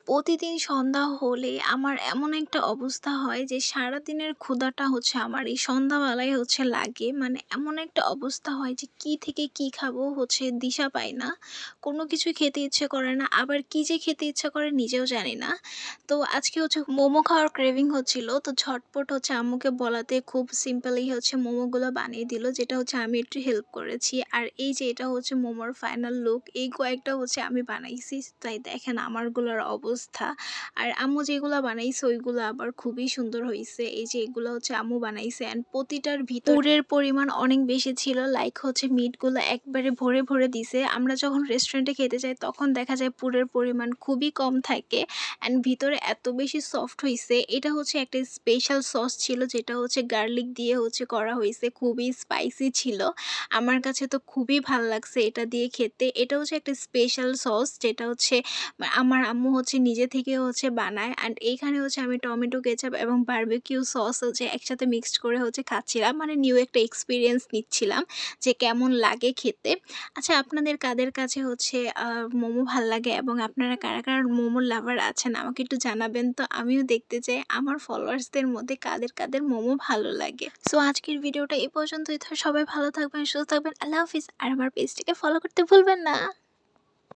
প্রতিদিন সন্ধ্যা হলে আমার এমন একটা অবস্থা হয় যে সারাদিনের ক্ষুধাটা আমার এই সন্ধ্যাবেলায় লাগে। মানে এমন একটা অবস্থা হয় যে কি থেকে কি খাবো দিশা পাই না। কোনো কিছুই খেতে ইচ্ছে করে না। আবার কি যে খেতে ইচ্ছা করে নিজেও জানি না। তো আজকে মোমো খাওয়ার ক্রেভিং হচ্ছিল। তো ঝটপট আম্মুকে বলাতে খুব সিম্পলি মোমোগুলো বানিয়ে দিল। যেটা আমি একটু হেল্প করেছি। আর এই যে এটা মোমোর ফাইনাল লুক। এই কয়েকটা আমি বানাইছি। তাই দেখেন আমারগুলোর অবস্থা। আর আম্মু যেগুলা বানাইছে ওইগুলো আবার খুবই সুন্দর হইছে। এই যে এগুলো আম্মু বানাইছে অ্যান্ড প্রতিটার পুরের পরিমাণ অনেক বেশি ছিল। লাইক মিটগুলো একবারে ভরে, ভরে দিছে। আমরা যখন রেস্টুরেন্টে খেতে যাই তখন দেখা যায় পুরের পরিমাণ খুবই কম থাকে অ্যান্ড ভিতরে এত বেশি সফট হইছে। এটা একটা স্পেশাল সস ছিল যেটা গার্লিক দিয়ে করা হইছে। খুবই স্পাইসি ছিল। আমার কাছে তো খুবই ভাল লাগছে এটা দিয়ে খেতে। এটা একটা স্পেশাল সস যেটা আমার আম্মু নিজে থেকে বানায় অ্যান্ড এইখানে আমি টমেটো কেচাপ এবং বারবিকিউ সস একসাথে মিক্সড করে খাচ্ছিলাম। মানে নিউ একটা এক্সপেরিয়েন্স নিচ্ছিলাম যে কেমন লাগে খেতে। আচ্ছা আপনাদের কাদের কাছে মোমো ভাল লাগে এবং আপনারা কারা, কারা মোমোর লাভার আছেন আমাকে একটু জানাবেন তো আমিও দেখতে চাই আমার ফলোয়ার্সদের মধ্যে কাদের, কাদের মোমো ভালো লাগে। সো আজকের ভিডিওটা এই পর্যন্তই। তো সবাই ভালো থাকবেন, সুস্থ থাকবেন। আল্লাহ হাফিজ। আর আমার পেজটাকে ফলো করতে ভুলবেন না।